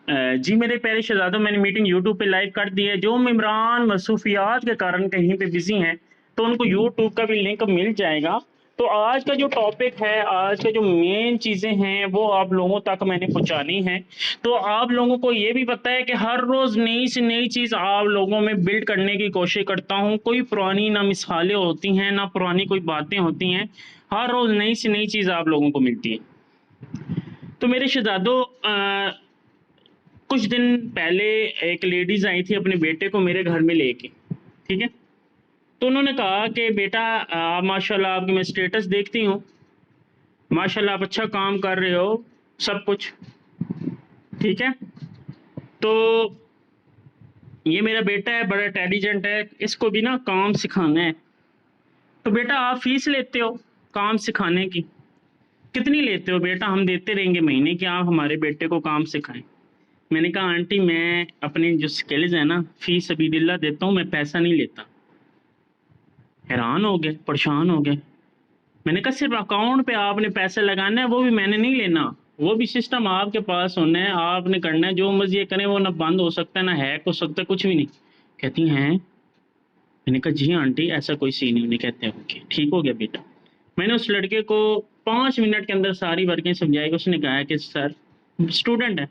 जी मेरे प्यारे शहजादों, मैंने मीटिंग यूट्यूब पे लाइव कर दी है। जो मेम्बरान मसरूफियात के कारण कहीं पे बिजी हैं तो उनको यूट्यूब का भी लिंक मिल जाएगा। तो आज का जो टॉपिक है, आज का जो मेन चीज़ें हैं वो आप लोगों तक मैंने पहुंचानी है। तो आप लोगों को ये भी पता है कि हर रोज़ नई से नई चीज़ आप लोगों में बिल्ड करने की कोशिश करता हूँ। कोई पुरानी ना मिसालें होती हैं ना पुरानी कोई बातें होती हैं। हर रोज़ नई से नई चीज़ आप लोगों को मिलती है। तो मेरे शहजादों, कुछ दिन पहले एक लेडीज आई थी अपने बेटे को मेरे घर में लेके। ठीक है। तो उन्होंने कहा कि बेटा, आप माशाल्लाह, आपकी मैं स्टेटस देखती हूँ, माशाल्लाह आप अच्छा काम कर रहे हो, सब कुछ ठीक है। तो ये मेरा बेटा है, बड़ा इंटेलिजेंट है, इसको भी ना काम सिखाना है। तो बेटा आप फीस लेते हो काम सिखाने की, कितनी लेते हो बेटा? हम देते रहेंगे महीने की, आप हमारे बेटे को काम सिखाएं। मैंने कहा आंटी, मैं अपनी जो स्किल्स है ना फी सबीलिल्लाह देता हूँ, मैं पैसा नहीं लेता। हैरान हो गए, परेशान हो गए। मैंने कहा सिर्फ अकाउंट पे आपने पैसे लगाना है, वो भी मैंने नहीं लेना, वो भी सिस्टम आपके पास होना है, आपने करना है। जो मर्जी ये करें वो ना बंद हो सकता है ना हैक हो सकता है, कुछ भी नहीं। कहती हैं। मैंने कहा जी आंटी ऐसा कोई सीन नहीं। कहते हैं ओके ठीक हो गया बेटा। मैंने उस लड़के को 5 मिनट के अंदर सारी वर्कें समझाई। उसने कहा कि सर स्टूडेंट है,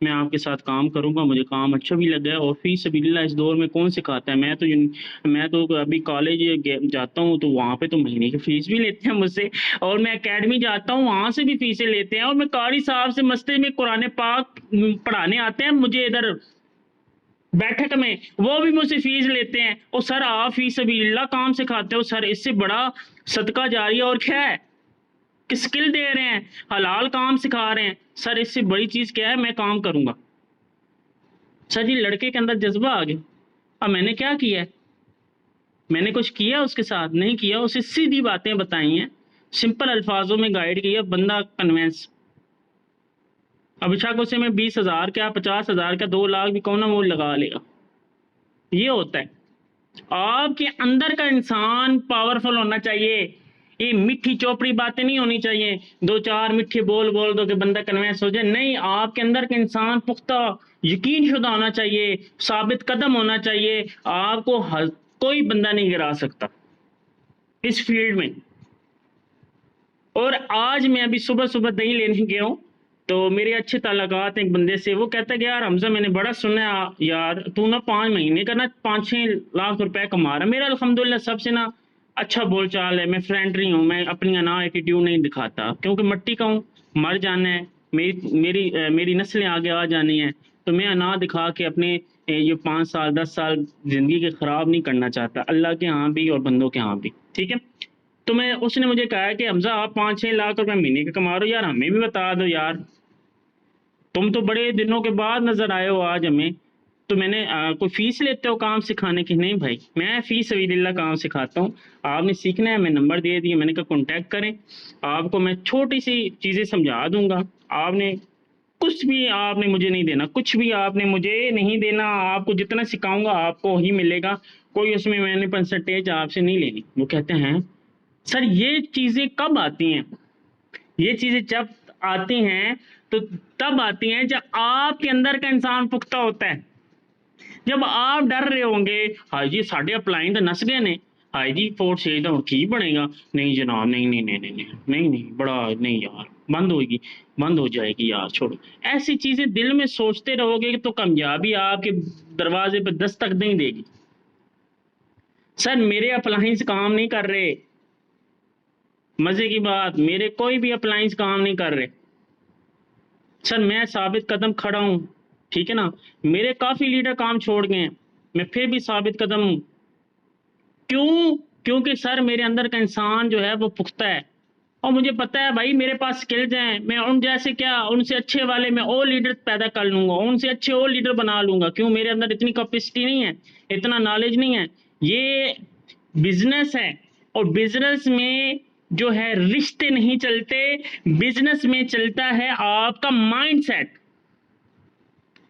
मैं आपके साथ काम करूँगा, मुझे काम अच्छा भी लगा है, और फी सबिलिल्लाह इस दौर में कौन सिखाता है। मैं तो अभी कॉलेज जाता हूँ, तो वहाँ पे तो महीने की फ़ीस भी लेते हैं मुझसे, और मैं एकेडमी जाता हूँ वहाँ से भी फ़ीसें लेते हैं, और मैं कारी साहब से मस्ते में कुरान पाक पढ़ाने आते हैं मुझे इधर बैठक में, वो भी मुझसे फ़ीस लेते हैं। और सर आप फी सबिलिल्लाह काम सिखाते हो सर, इससे बड़ा सदका जारिया और क्या है? कि स्किल दे रहे हैं, हलाल काम सिखा रहे हैं सर, इससे बड़ी चीज़ क्या है? मैं काम करूँगा। सर जी लड़के के अंदर जज्बा आ गया। अब मैंने क्या किया है? मैंने कुछ किया उसके साथ? नहीं किया। उसे सीधी बातें बताई हैं, सिंपल अल्फाजों में गाइड किया, बंदा कन्वेंस। अब बेशक उसे मैं 20,000 क्या 50,000 क्या 2 लाख भी कहूँ ना, वो लगा लेगा। ये होता है। आपके अंदर का इंसान पावरफुल होना चाहिए। ये मीठी चौपड़ी बातें नहीं होनी चाहिए, दो चार मीठे बोल बोल दो कि बंदा कन्वेंस हो जाए। नहीं, आपके अंदर का इंसान पुख्ता यकीन शुदा होना चाहिए, साबित कदम होना चाहिए। आपको कोई बंदा नहीं गिरा सकता इस फील्ड में। और आज मैं अभी सुबह सुबह दही लेने गया हूँ, तो मेरे अच्छे ताल्लुकात हैं एक बंदे से। वो कहता है कि यार हमजा, मैंने बड़ा सुना है यार, तू ना 5 महीने का ना 5-6 लाख रुपए कमा रहा है। मेरा अल्हम्दुलिल्लाह सबसे ना अच्छा बोलचाल है, मैं फ्रेंडली हूँ, मैं अपनी अना एटीट्यूड नहीं दिखाता, क्योंकि मट्टी का हूँ, मर जाना है, मेरी नस्लें आगे आ जानी है। तो मैं अना दिखा के अपने ये 5 साल 10 साल जिंदगी के खराब नहीं करना चाहता, अल्लाह के यहाँ भी और बंदों के यहाँ भी। ठीक है। तो मैं उसने मुझे कहा कि हमजा आप 5-6 लाख रुपए महीने का कमा रहे हो यार, हमें भी बता दो यार, तुम तो बड़े दिनों के बाद नजर आए हो आज हमें। तो मैंने कोई फीस लेते हो काम सिखाने की? नहीं भाई, मैं फीस सबिलिल्लाह काम सिखाता हूँ, आपने सीखना है, मैं नंबर दे दिए, मैंने कहा कॉन्टैक्ट करें, आपको मैं छोटी सी चीज़ें समझा दूंगा। आपने कुछ भी आपने मुझे नहीं देना, कुछ भी आपने मुझे नहीं देना, आपको जितना सिखाऊंगा आपको ही मिलेगा, कोई उसमें मैंने परसेंटेज आपसे नहीं लेनी। वो कहते हैं सर ये चीजें कब आती हैं? ये चीजें जब आती हैं तो तब आती हैं जब आपके अंदर का इंसान पुख्ता होता है। जब आप डर रहे होंगे, हाय जी साढ़े अपलाइन तो नस गए ने, हाय जी फोर्ट सेज तो ठीक बनेगा, नहीं जनाब, नहीं नहीं नहीं नहीं नहीं नहीं नहीं बड़ा नहीं यार, बंद होगी, बंद हो जाएगी यार, छोड़ो। ऐसी चीजें दिल में सोचते रहोगे तो कामयाबी आपके दरवाजे पे दस्तक नहीं देगी। सर मेरे अप्लायंस काम नहीं कर रहे, मजे की बात, मेरे कोई भी अप्लायंस काम नहीं कर रहे सर, मैं साबित कदम खड़ा हूं। ठीक है ना। मेरे काफी लीडर काम छोड़ गए हैं, मैं फिर भी साबित कदम हूं। क्यों? क्योंकि सर मेरे अंदर का इंसान जो है वो पुख्ता है, और मुझे पता है भाई मेरे पास स्किल्स हैं, मैं उन जैसे क्या उनसे अच्छे वाले मैं और लीडर पैदा कर लूंगा, उनसे अच्छे और लीडर बना लूंगा। क्यों? मेरे अंदर इतनी कैपेसिटी नहीं है, इतना नॉलेज नहीं है। ये बिजनेस है, और बिजनेस में जो है रिश्ते नहीं चलते, बिजनेस में चलता है आपका माइंडसेट।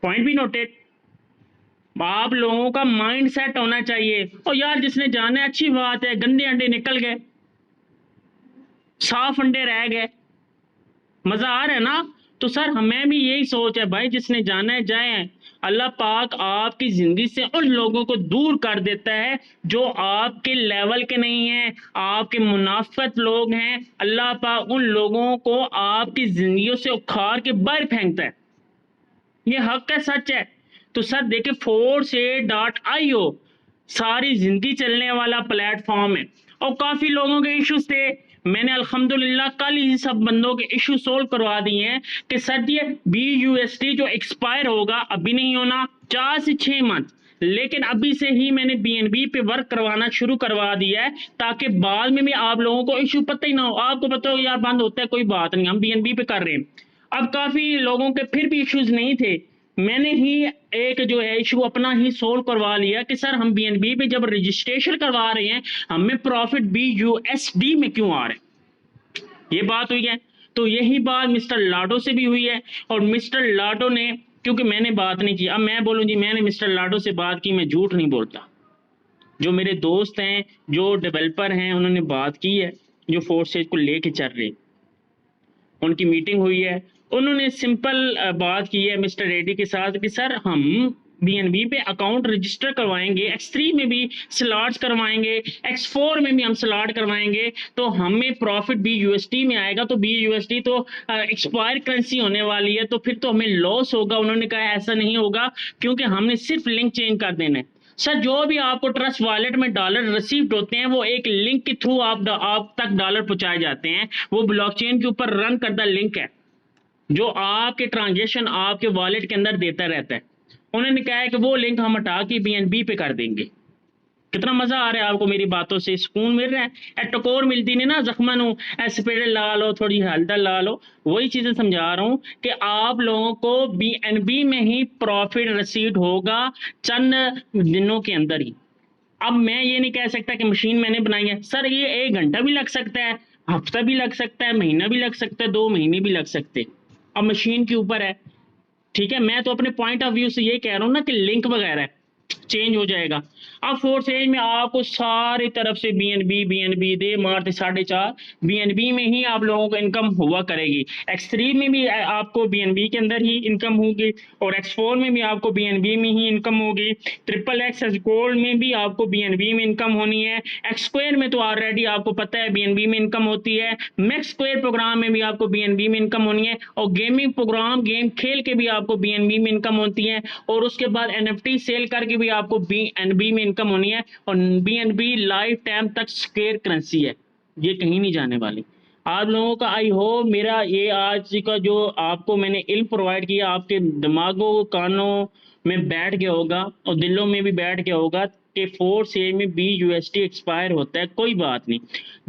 पॉइंट भी नोटेड। आप लोगों का माइंड सेट होना चाहिए। और यार जिसने जाना है अच्छी बात है, गंदे अंडे निकल गए, साफ अंडे रह गए, मजा आ रहा है ना। तो सर हमें भी यही सोच है भाई, जिसने जाना है जाए। अल्लाह पाक आपकी जिंदगी से उन लोगों को दूर कर देता है जो आपके लेवल के नहीं हैं, आपके मुनाफत लोग हैं। अल्लाह पाक उन लोगों को आपकी जिंदगियों से उखाड़ के बाहर फेंकता है। ये हक है, सच है। तो सर देखिए, force8.io सारी जिंदगी चलने वाला प्लेटफॉर्म है और काफी लोगों के इश्यूज थे। मैंने अल्हम्दुलिल्लाह कल ही सब बंदों के इश्यू सोल्व करवा दिए हैं कि सर ये BUSD जो एक्सपायर होगा, अभी नहीं होना, 4 से 6 मंथ, लेकिन अभी से ही मैंने BNB पे वर्क करवाना शुरू करवा दिया है ताकि बाद में भी आप लोगों को इश्यू पता ही ना हो। आपको पता हो यार बंद होता है, कोई बात नहीं, हम BNB पे कर रहे हैं। अब काफी लोगों के फिर भी इश्यूज नहीं थे, मैंने ही एक जो है इशू अपना ही सोल्व करवा लिया कि सर हम BNB पे जब रजिस्ट्रेशन करवा रहे हैं, हमें प्रॉफिट BUSD में क्यों आ रहे हैं। ये बात हुई है। तो यही बात मिस्टर लाडो से भी हुई है और मिस्टर लाडो ने, क्योंकि मैंने बात नहीं की, अब मैं बोलूं जी मैंने मिस्टर लाडो से बात की, मैं झूठ नहीं बोलता। जो मेरे दोस्त हैं, जो डेवलपर हैं, उन्होंने बात की है, जो फोर्सेज को लेके चल रहे, उनकी मीटिंग हुई है। उन्होंने सिंपल बात की है मिस्टर रेड्डी के साथ कि सर हम BNB पे अकाउंट रजिस्टर करवाएंगे, X3 में भी स्लॉट्स करवाएंगे, X4 में भी हम स्लॉट करवाएंगे, तो हमें प्रॉफिट BUSD में आएगा। तो BUSD तो एक्सपायर करेंसी होने वाली है, तो फिर तो हमें लॉस होगा। उन्होंने कहा ऐसा नहीं होगा, क्योंकि हमने सिर्फ लिंक चेंज कर देना है। सर जो भी आपको ट्रस्ट वॉलेट में डॉलर रिसीव्ड होते हैं, वो एक लिंक के थ्रू आप तक डॉलर पहुंचाए जाते हैं। वो ब्लॉकचेन के ऊपर रन करता लिंक है जो आपके ट्रांजेक्शन आपके वॉलेट के अंदर देता रहता है। उन्होंने कहा है कि वो लिंक हम हटा के BNB पे कर देंगे। कितना मजा आ रहा है आपको मेरी बातों से, सुकून मिल रहा है। टकोर मिलती नहीं ना जख्मन हूँ, एस्पिरिन ला लो, थोड़ी हल्दर ला लो, वही चीजें समझा रहा हूँ कि आप लोगों को BNB में ही प्रॉफिट रिसीव होगा चंद दिनों के अंदर ही। अब मैं ये नहीं कह सकता कि मशीन मैंने बनाई है। सर ये 1 घंटा भी लग सकता है, हफ्ता भी लग सकता है, महीना भी लग सकता है, 2 महीने भी लग सकते हैं। अब मशीन के ऊपर है, ठीक है। मैं तो अपने पॉइंट ऑफ व्यू से ये कह रहा हूँ ना कि लिंक वगैरह चेंज हो जाएगा। अब फोर्सेज में आपको सारी तरफ से BNB दे मारते 4.5 BNB में ही आप लोगों को इनकम हुआ करेगी। X3 में भी आपको BNB के अंदर ही इनकम होगी और X4 में भी आपको BNB में ही इनकम होगी। XXX गोल्ड में भी आपको BNB में इनकम होनी है। X स्क्वायर में तो ऑलरेडी आपको पता है BNB में इनकम होती है। मैक्स स्क्वायर प्रोग्राम में भी आपको BNB में इनकम होनी है और गेमिंग प्रोग्राम गेम खेल के भी आपको BNB में इनकम होती है और उसके बाद NFT सेल करके भी आपको BNB में इनकम होनी है। और BNB लाइफ टाइम तक स्क्वायर करेंसी है, ये कहीं नहीं जाने वाली। आप लोगों का आई होप मेरा ये आज का जो आपको मैंने इल्म प्रोवाइड किया आपके दिमागों कानों में बैठ गया होगा और दिलों में भी बैठ गया होगा कि फोर्सेज में BUSD एक्सपायर होता है। कोई बात नहीं,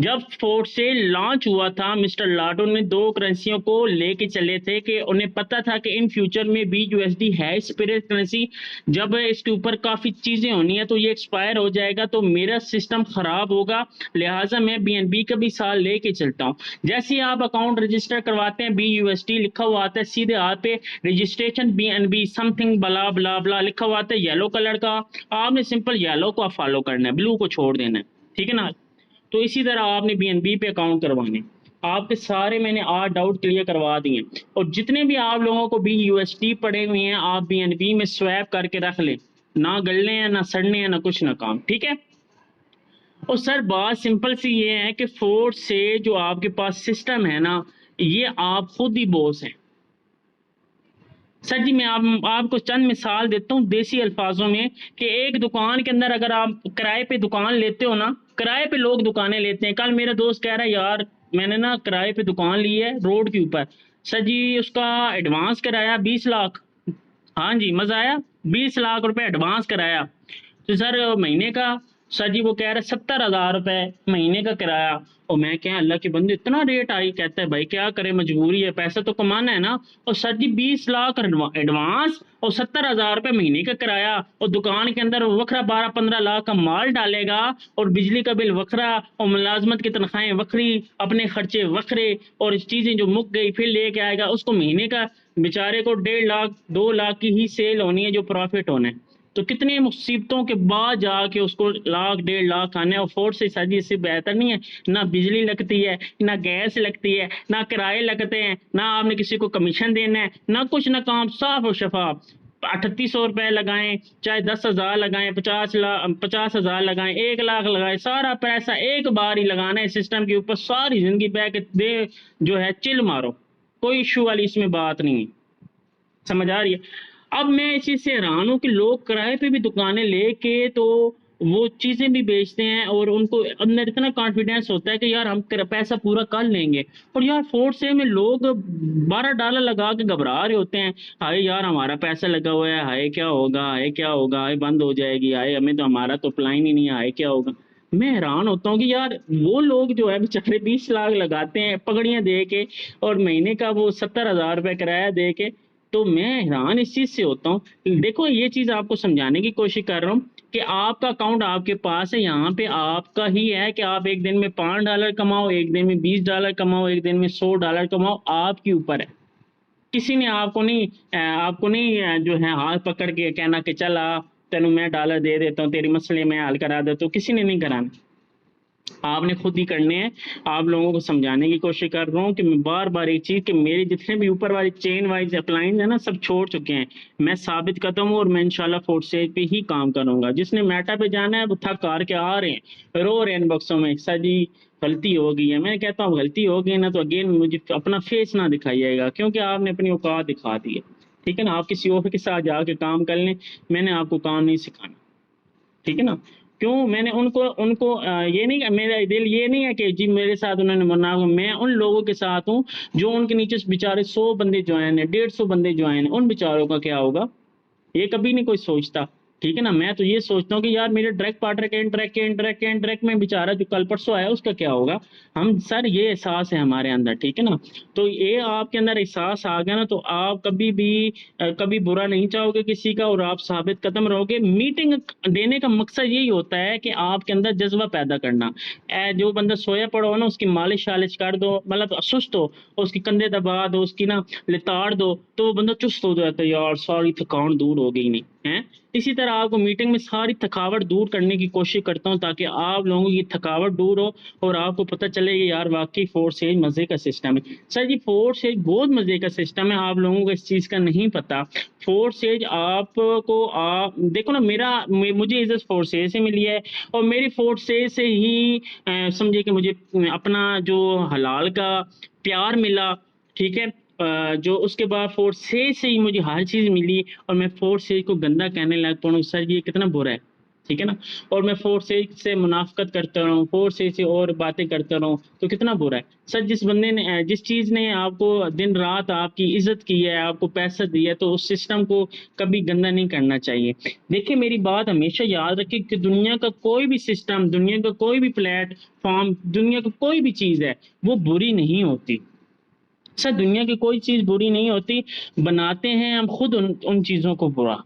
जब फोर्सेज लॉन्च हुआ था मिस्टर लाडो ने 2 करेंसियों को लेके चले थे कि उन्हें पता था कि इन फ्यूचर में BUSD है स्पिरिट करेंसी, जब इसके ऊपर काफ़ी चीज़ें होनी है तो ये एक्सपायर हो जाएगा, तो मेरा सिस्टम ख़राब होगा, लिहाजा मैं BNB का भी साल लेके चलता हूँ। जैसे ही आप अकाउंट रजिस्टर करवाते हैं BUSD लिखा हुआ आता है सीधे हाथ पे, रजिस्ट्रेशन BNB समथिंग बला बला बला लिखा हुआ आता है येलो कलर का, आपने सिंपल येलो को आप फॉलो करना है, ब्लू को छोड़ देना है, ठीक है ना। तो इसी तरह आपने BNB पे अकाउंट करवाने, आपके सारे मैंने 8 डाउट क्लियर करवा दिए और जितने भी आप लोगों को BUSD पड़े हुए हैं आप BNB में स्वैप करके रख लें, ना गलने हैं ना सड़ने हैं ना कुछ ना काम, ठीक है। और सर बात सिंपल सी ये है कि फोर्स से जो आपके पास सिस्टम है ना, ये आप खुद ही बॉस हैं। सर जी मैं आपको चंद मिसाल देता हूँ देसी अल्फाजों में कि एक दुकान के अंदर अगर आप किराए पे दुकान लेते हो ना, किराए पे लोग दुकानें लेते हैं। कल मेरा दोस्त कह रहा है यार मैंने ना किराए पे दुकान ली है रोड के ऊपर, सर जी उसका एडवांस कराया 20 लाख। हाँ जी मजा आया, 20 लाख रुपए एडवांस कराया। तो सर महीने का, सर जी वो कह रहे 70,000 रुपए महीने का किराया। और मैं क्या अल्लाह के बंदे इतना रेट आई, कहता है भाई क्या करे मजबूरी है, पैसा तो कमाना है ना। और सर जी 20 लाख एडवांस और 70,000 रुपए महीने का किराया और दुकान के अंदर वखरा 12-15 लाख का माल डालेगा और बिजली का बिल वखरा और मुलाजमत की तनख्वाहें वखरी, अपने खर्चे वखरे और चीजें जो मुक गई फिर लेके आएगा। उसको महीने का बेचारे को 1.5 लाख 2 लाख की ही सेल होनी है जो प्रॉफिट होना है। तो कितनी मुसीबतों के बाद जाके उसको लाख 1.5 लाख आने, और फोर्स से शादी इससे बेहतर नहीं है। ना बिजली लगती है, ना गैस लगती है, ना किराए लगते हैं, ना आपने किसी को कमीशन देना है, ना कुछ, ना काम, साफ और शफाफ। 3800 रुपए लगाएं, चाहे 10,000 लगाएं, 50,000 लगाएं, 1 लाख लगाएं, सारा पैसा एक बार ही लगाना है सिस्टम के ऊपर, सारी जिंदगी बह के दे जो है चिल मारो, कोई इशू वाली इसमें बात नहीं है। समझ आ रही है? अब मैं इस चीज से हैरान हूँ कि लोग किराए पे भी दुकानें लेके तो वो चीजें भी बेचते हैं, और उनको अंदर इतना कॉन्फिडेंस होता है कि यार हम पैसा पूरा कर लेंगे, और यार फोर्थ से में लोग $12 लगा के घबरा रहे होते हैं, हाय यार हमारा पैसा लगा हुआ है, हाय क्या होगा, हाय क्या होगा, हाय बंद हो जाएगी, हाय हमें तो हमारा तो प्लान ही नहीं है, हाय क्या होगा। मैं हैरान होता हूँ कि यार वो लोग जो है बेचारे 20 लाख लगाते हैं पगड़ियां दे के, और महीने का वो 70,000 रुपये किराया दे के। तो मैं हैरान इस चीज से होता हूँ। देखो ये चीज आपको समझाने की कोशिश कर रहा हूँ कि आपका अकाउंट आपके पास है, यहाँ पे आपका ही है कि आप एक दिन में $5 कमाओ, एक दिन में $20 कमाओ, एक दिन में $100 कमाओ, आपके ऊपर है। किसी ने आपको नहीं जो है हाथ पकड़ के कहना कि चल आ तेनू मैं डॉलर दे देता हूँ, तेरी मसले में हल करा देता हूँ, किसी ने नहीं कराना, आपने खुद ही करने हैं। आप लोगों को समझाने की कोशिश कर रहा हूँ कि मैं बार बार एक चीज कि मेरे जितने भी ऊपर वाले चेन वाइज अप्लाइंस है ना, सब छोड़ चुके हैं। मैं साबित करता हूँ, और मैं इंशाल्लाह फोर्थ स्टेज पे ही काम करूंगा। जिसने मेटा पे जाना है वो थक हार के आ रहे हैं, रो रहे हैं इनबॉक्सों में, सर जी गलती हो गई है। मैं कहता हूँ गलती हो गई ना तो अगेन मुझे अपना फेस ना दिखाइएगा, क्योंकि आपने अपनी औकात दिखा दी है। ठीक है ना, आप किसी और के साथ जाके काम कर लें, मैंने आपको काम नहीं सिखाना। ठीक है ना, क्यों मैंने उनको उनको ये नहीं, मेरा दिल ये नहीं है कि जी मेरे साथ उन्होंने मना, मैं उन लोगों के साथ हूँ जो उनके नीचे बेचारे 100 बंदे ज्वाइन है, 150 बंदे ज्वाइन है, उन बेचारों का क्या होगा, ये कभी नहीं कोई सोचता। ठीक है ना, मैं तो ये सोचता हूँ कि यार मेरे डायरेक्ट पार्टनर के इंटरेक्ट में बेचारा जो कल परसों आया उसका क्या होगा। हम सर ये एहसास है हमारे अंदर। ठीक है ना, तो ये आपके अंदर एहसास आ गया ना, तो आप कभी भी कभी बुरा नहीं चाहोगे किसी का, और आप साबित कदम रहोगे। मीटिंग देने का मकसद यही होता है कि आपके अंदर जज्बा पैदा करना। जो बंदा सोया पड़ा हो ना उसकी मालिश शालिश कर दो, मतलब सुस्त हो उसकी कंधे दबा दो, उसकी ना लिताड़ दो, तो वो बंदा चुस्त हो जाता है, यार सारी थकान दूर हो गई नहीं है। इसी तरह आपको मीटिंग में सारी थकावट दूर करने की कोशिश करता हूँ, ताकि आप लोगों की थकावट दूर हो और आपको पता चले कि यार वाकई फोर्थ स्टेज मजे का सिस्टम है। सर जी फोर्थ स्टेज बहुत मजे का सिस्टम है, आप लोगों को इस चीज का नहीं पता। फोर्थ स्टेज आपको आप देखो ना, मुझे इज्जत फोर्थ स्टेज से मिली है, और मेरी फोर्थ स्टेज से ही समझे कि मुझे अपना जो हलाल का प्यार मिला। ठीक है, जो उसके बाद फोर्थ स्टेज से ही मुझे हर चीज मिली, और मैं फोर्थ स्टेज को गंदा कहने लग पड़ा हूँ, सर ये कितना बुरा है। ठीक है ना, और मैं फोर्थ स्टेज से मुनाफकत करता रहूँ, फोर्थ स्टेज से और बातें करता रहूँ, तो कितना बुरा है। सर जिस बंदे ने जिस चीज ने आपको दिन रात आपकी इज्जत की है, आपको पैसा दिया है, तो उस सिस्टम को कभी गंदा नहीं करना चाहिए। देखिए मेरी बात हमेशा याद रखिए कि दुनिया का कोई भी सिस्टम, दुनिया का कोई भी प्लेटफॉर्म, दुनिया का कोई भी चीज है वो बुरी नहीं होती। सर दुनिया की कोई चीज बुरी नहीं होती, बनाते हैं हम खुद उन चीजों को बुरा।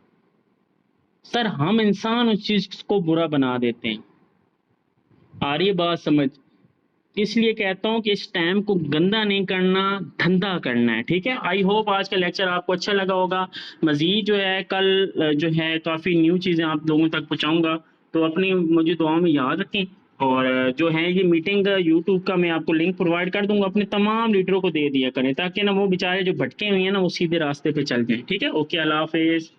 सर हम इंसान उस चीज को बुरा बना देते हैं। आ रही है बात समझ? इसलिए कहता हूं कि इस टाइम को गंदा नहीं करना, धंधा करना है। ठीक है, आई होप आज का लेक्चर आपको अच्छा लगा होगा। मजीद जो है कल जो है काफी न्यू चीजें आप लोगों तक पहुंचाऊंगा, तो अपनी मुझे दुआओं में याद रखें। और जो है ये मीटिंग यूट्यूब का मैं आपको लिंक प्रोवाइड कर दूंगा, अपने तमाम लीडरों को दे दिया करें, ताकि ना वो बेचारे जो भटके हुए हैं ना वो सीधे रास्ते पे चल जाएं। ठीक है, ओके, अल्लाह हाफिज।